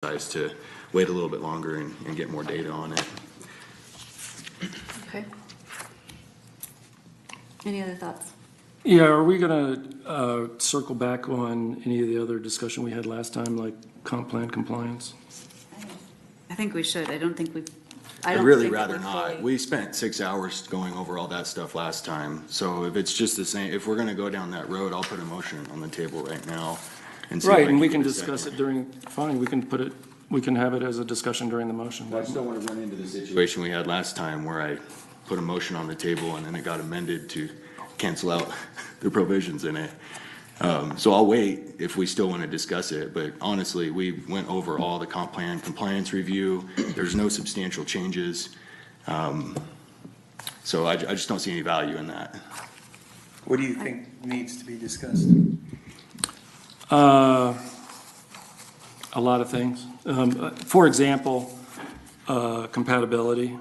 exercise to wait a little bit longer and get more data on it. Okay. Any other thoughts? Yeah, are we going to circle back on any of the other discussion we had last time, like comp plan compliance? I think we should. I don't think we've. I'd really rather not. We spent 6 hours going over all that stuff last time. So if it's just the same, if we're going to go down that road, I'll put a motion on the table right now. And see if I Right, and we get can a discuss second. it during, fine, we can put it, we can have it as a discussion during the motion. I still want to run into the situation we had last time where I put a motion on the table and then it got amended to cancel out the provisions in it. So I'll wait if we still want to discuss it, but honestly, we went over all the comp plan compliance review. There's no substantial changes. So I just don't see any value in that. What do you think needs to be discussed? A lot of things. For example, compatibility,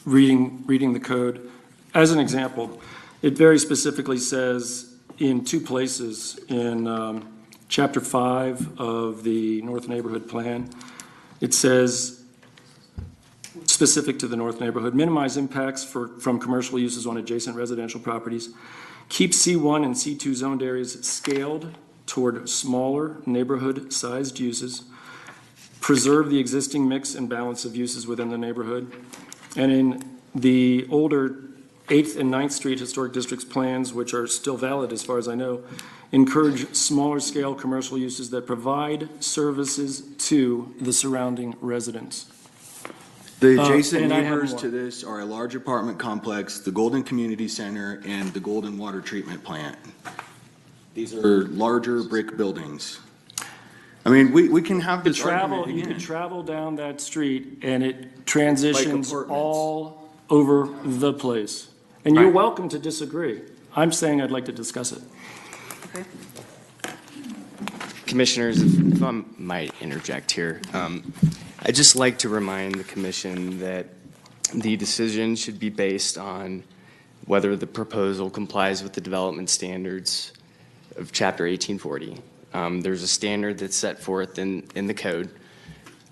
reading the code. As an example, it very specifically says in two places in Chapter 5 of the North Neighborhood Plan, it says, specific to the North Neighborhood, minimize impacts from commercial uses on adjacent residential properties, keep C1 and C2 zoned areas scaled toward smaller neighborhood-sized uses, preserve the existing mix and balance of uses within the neighborhood, and in the older 8th and 9th Street Historic Districts plans, which are still valid as far as I know, encourage smaller scale commercial uses that provide services to the surrounding residents. The adjacent and I have neighbors more. to this are a large apartment complex, the Golden Community Center, and the Golden Water Treatment Plant. These are larger brick buildings. I mean, we can have this argument You again. could travel down that street and it transitions apartments. all over the place. And you're welcome to disagree. I'm saying I'd like to discuss it. Okay. Commissioners, if I might interject here, I'd just like to remind the commission that the decision should be based on whether the proposal complies with the development standards of Chapter 1840. There's a standard that's set forth in the code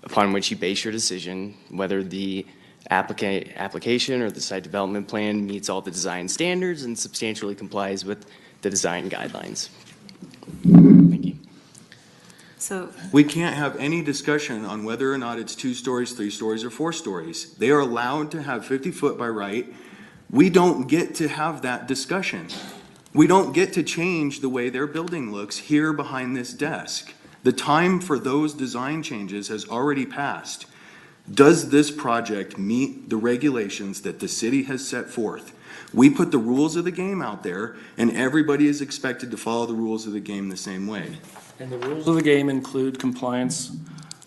upon which you base your decision, whether the application or the site development plan meets all the design standards and substantially complies with the design guidelines. Thank you. So, We can't have any discussion on whether or not it's 2 stories, 3 stories, or 4 stories. They are allowed to have 50 foot by right. We don't get to have that discussion. We don't get to change the way their building looks here behind this desk. The time for those design changes has already passed. Does this project meet the regulations that the city has set forth? We put the rules of the game out there, and everybody is expected to follow the rules of the game the same way. And the rules of the game include compliance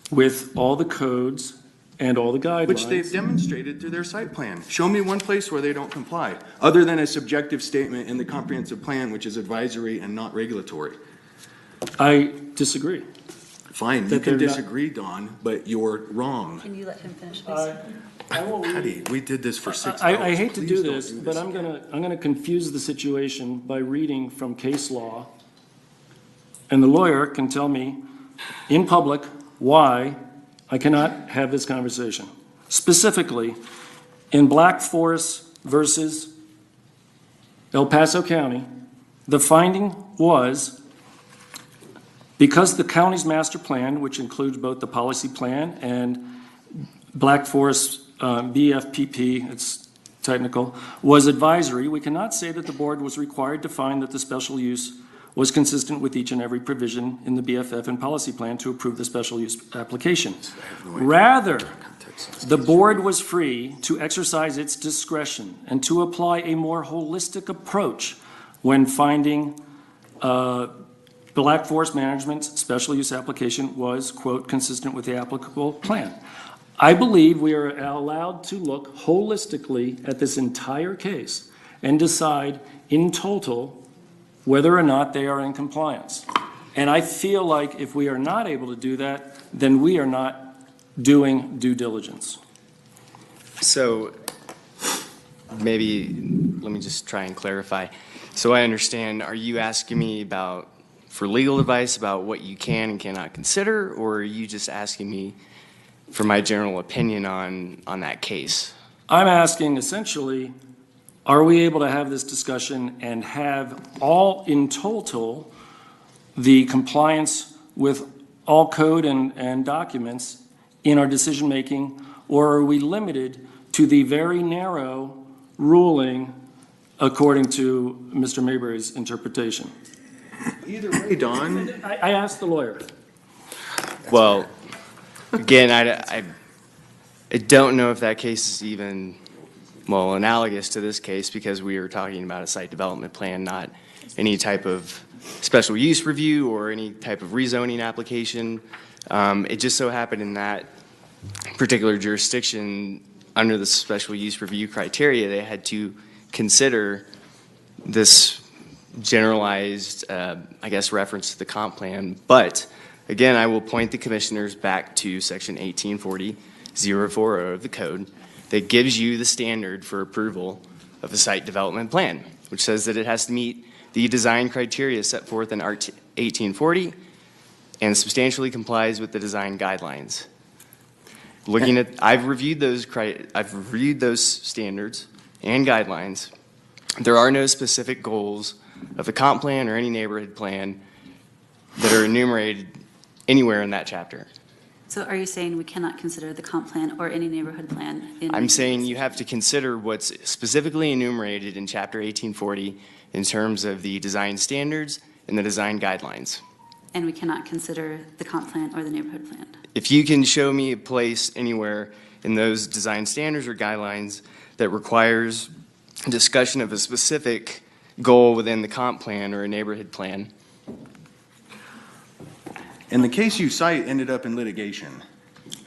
with all the codes and all the guidelines. Which they've demonstrated through their site plan. Show me one place where they don't comply, other than a subjective statement in the comprehensive plan, which is advisory and not regulatory. I disagree. Fine, you That can they're not- disagree, Don, but you're wrong. can you let him finish, please? I will read. Patty, we did this for 6 hours. I hate to Please do don't this, but I'm gonna confuse the situation by reading from case law. And the lawyer can tell me in public why I cannot have this conversation. Specifically, in Black Forest versus El Paso County, the finding was because the county's master plan, which includes both the policy plan and Black Forest BFPP, it's technical, was advisory, we cannot say that the board was required to find that the special use was consistent with each and every provision in the BFF and policy plan to approve the special use application. Rather, the board was free to exercise its discretion and to apply a more holistic approach when finding Black Forest Management's special use application was, quote, consistent with the applicable plan. I believe we are allowed to look holistically at this entire case and decide in total whether or not they are in compliance. And I feel like if we are not able to do that, then we are not doing due diligence. So maybe let me just try and clarify. So I understand, are you asking me about for legal advice about what you can and cannot consider, or are you just asking me for my general opinion on that case? I'm asking essentially, are we able to have this discussion and have all in total the compliance with all code and documents in our decision-making, or are we limited to the very narrow ruling according to Mr. Mayberry's interpretation? Either way, Don, I asked the lawyer. Well, again, I don't know if that case is even, well, analogous to this case, because we are talking about a site development plan, not any type of special use review or any type of rezoning application. It just so happened in that particular jurisdiction, under the special use review criteria, they had to consider this generalized, I guess, reference to the comp plan. But again, I will point the commissioners back to section 1840 of the code that gives you the standard for approval of a site development plan, which says that it has to meet the design criteria set forth in 1840 and substantially complies with the design guidelines. Looking at, I've reviewed those standards and guidelines. There are no specific goals of the comp plan or any neighborhood plan that are enumerated anywhere in that chapter. So are you saying we cannot consider the comp plan or any neighborhood plan? I'm saying you have to consider what's specifically enumerated in chapter 1840 in terms of the design standards and the design guidelines. And we cannot consider the comp plan or the neighborhood plan? If you can show me a place anywhere in those design standards or guidelines that requires discussion of a specific goal within the comp plan or a neighborhood plan. and the case you cite ended up in litigation.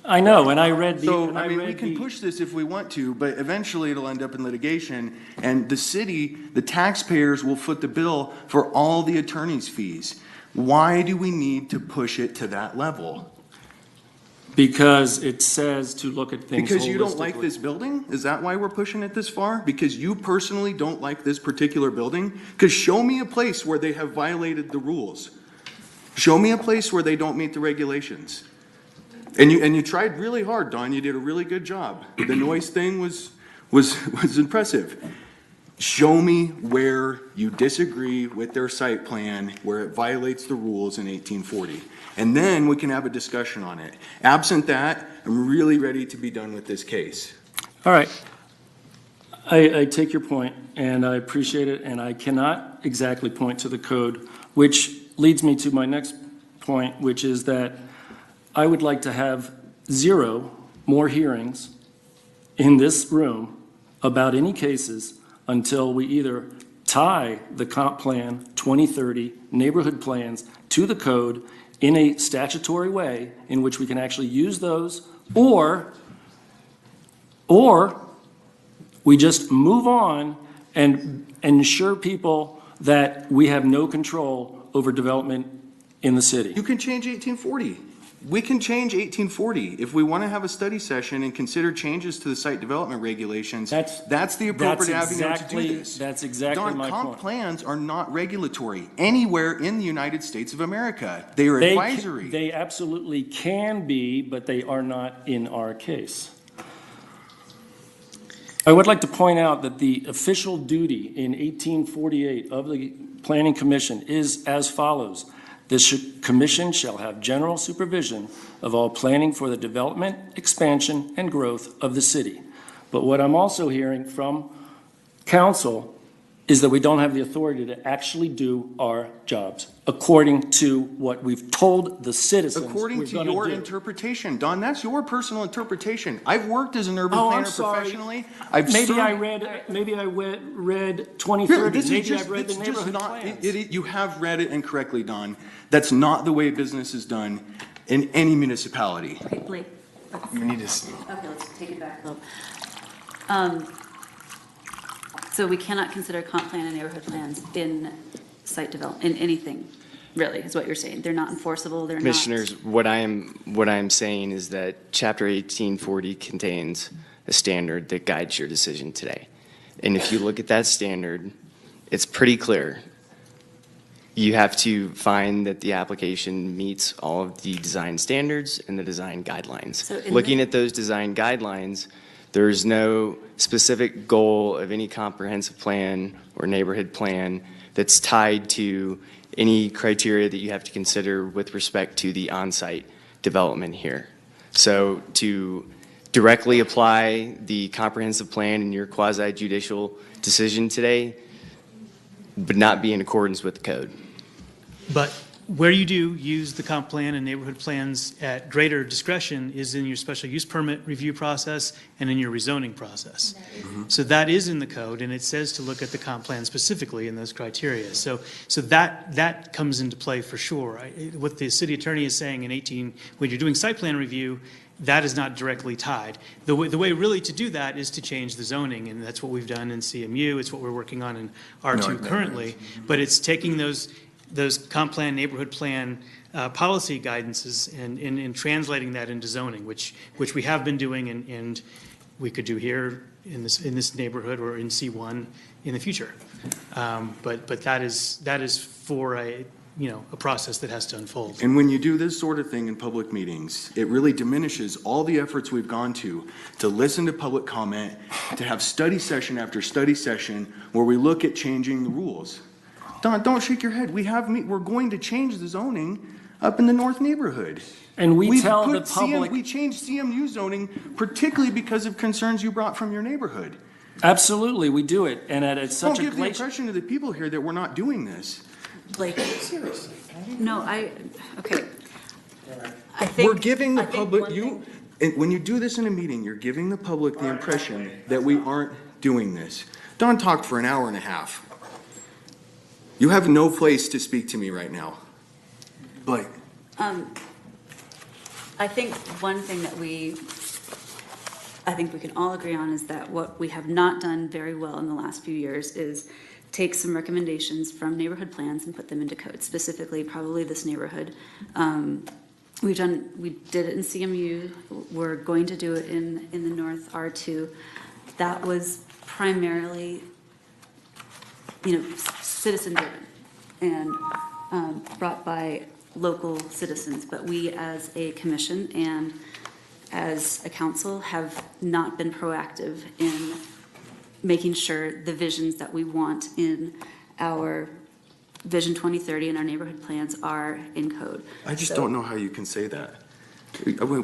I know, and I read the. So, and I mean, we read can the- push this if we want to, but eventually it'll end up in litigation, and the city, the taxpayers will foot the bill for all the attorney's fees. Why do we need to push it to that level? Because it says to look at things Because you don't like holistically. this building? Is that why we're pushing it this far? Because you personally don't like this particular building? Because show me a place where they have violated the rules. Show me a place where they don't meet the regulations. And you tried really hard, Don. You did a really good job. The noise thing was impressive. Show me where you disagree with their site plan, where it violates the rules in 1840. And then we can have a discussion on it. Absent that, I'm really ready to be done with this case. All right. I take your point, and I appreciate it, and I cannot exactly point to the code, which leads me to my next point, which is that I would like to have 0 more hearings in this room about any cases until we either tie the comp plan 2030 neighborhood plans to the code in a statutory way in which we can actually use those, or we just move on and ensure people that we have no control over development in the city. You can change 1840. We can change 1840. If we want to have a study session and consider changes to the site development regulations, that's the appropriate avenue to do this. That's exactly Don, my comp point. plans are not regulatory anywhere in the United States of America. They are They advisory. They absolutely can be, but they are not in our case. I would like to point out that the official duty in 1848 of the Planning Commission is as follows. This commission shall have general supervision of all planning for the development, expansion, and growth of the city. But what I'm also hearing from council is that we don't have the authority to actually do our jobs according to what we've told the citizens According we're to gonna your do. interpretation, Don, that's your personal interpretation. I've worked as an urban Oh, I'm planner sorry. professionally. I've Maybe served- I read Really, 2030. this is Maybe just, I've read the it's just neighborhood not, plans. you have read it incorrectly, Don. That's not the way business is done in any municipality. Okay, Blake, We need to. okay, let's take it back a little. So we cannot consider comp plan and neighborhood plans in site development, in anything, really, is what you're saying. They're not enforceable, they're not. Commissioners, what I'm saying is that Chapter 1840 contains a standard that guides your decision today. And if you look at that standard, it's pretty clear. you have to find that the application meets all of the design standards and the design guidelines. So in Looking the- at those design guidelines, there is no specific goal of any comprehensive plan or neighborhood plan that's tied to any criteria that you have to consider with respect to the on-site development here. So to directly apply the comprehensive plan in your quasi-judicial decision today would not be in accordance with the code. But where you do use the comp plan and neighborhood plans at greater discretion is in your special use permit review process and in your rezoning process. So that is in the code, and it says to look at the comp plan specifically in those criteria. So that comes into play for sure. What the city attorney is saying in 18, when you're doing site plan review, that is not directly tied. The way really to do that is to change the zoning, and that's what we've done in CMU. It's what we're working on in R2 currently. But it's taking those comp plan, neighborhood plan policy guidances and translating that into zoning, which we have been doing and we could do here in this neighborhood or in C1 in the future. But that is for a process that has to unfold. And when you do this sort of thing in public meetings, it really diminishes all the efforts we've gone to listen to public comment, to have study session after study session where we look at changing the rules. Don't shake your head. We're going to change the zoning up in the north neighborhood. And we We've tell the put public. we changed CMU zoning particularly because of concerns you brought from your neighborhood. Absolutely, we do it, and it's Don't such a give the glacial. impression to the people here that we're not doing this. Blake, Seriously. no, okay. I think. We're giving the I think public, one thing- and when you do this in a meeting, you're giving the public the impression that we aren't doing this. Don talked for an hour and a half. You have no place to speak to me right now. Blake. I think one thing that I think we can all agree on is that what we have not done very well in the last few years is take some recommendations from neighborhood plans and put them into code, specifically probably this neighborhood. We did it in CMU, we're going to do it in the North R2. That was primarily, citizen driven and brought by local citizens, but we as a commission and as a council have not been proactive in making sure the visions that we want in our Vision 2030 and our neighborhood plans are in code. I just So- don't know how you can say that.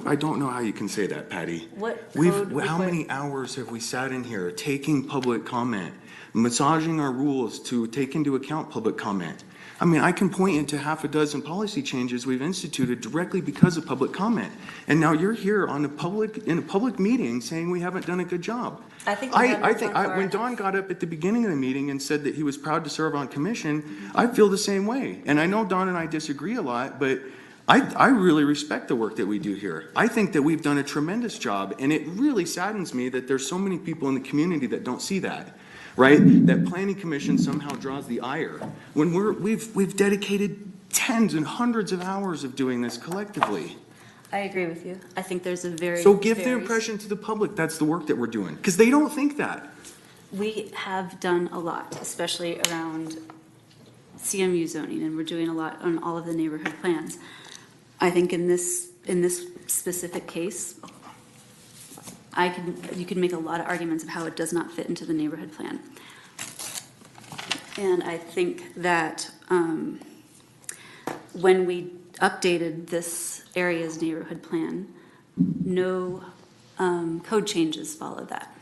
I don't know how you can say that, Patty. What How code many hours have we sat in here taking public comment, massaging our rules to take into account public comment? I mean, I can point you to half a dozen policy changes we've instituted directly because of public comment. And now you're here in a public meeting saying we haven't done a good job. I think we haven't gone far when enough. Don got up at the beginning of the meeting and said that he was proud to serve on commission, I feel the same way. And I know Don and I disagree a lot, but I really respect the work that we do here. I think that we've done a tremendous job, and it really saddens me that there's so many people in the community that don't see that. Right? That planning commission somehow draws the ire when we've dedicated tens and hundreds of hours of doing this collectively. I agree with you. I think there's a very. So give the very- impression to the public that's the work that we're doing, because they don't think that. We have done a lot, especially around CMU zoning, and we're doing a lot on all of the neighborhood plans. I think in this specific case, you can make a lot of arguments of how it does not fit into the neighborhood plan. And I think that when we updated this area's neighborhood plan, no code changes followed that.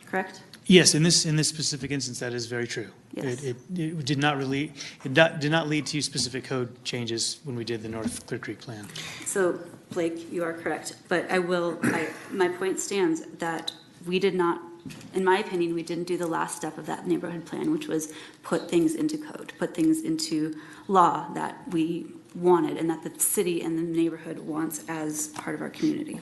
Correct? Yes, in this specific instance, that is very true. Yes. It did not lead to specific code changes when we did the North Clear Creek plan. So, Blake, you are correct, but my point stands that we did not, in my opinion, we didn't do the last step of that neighborhood plan, which was put things into code, put things into law that we wanted and that the city and the neighborhood wants as part of our community.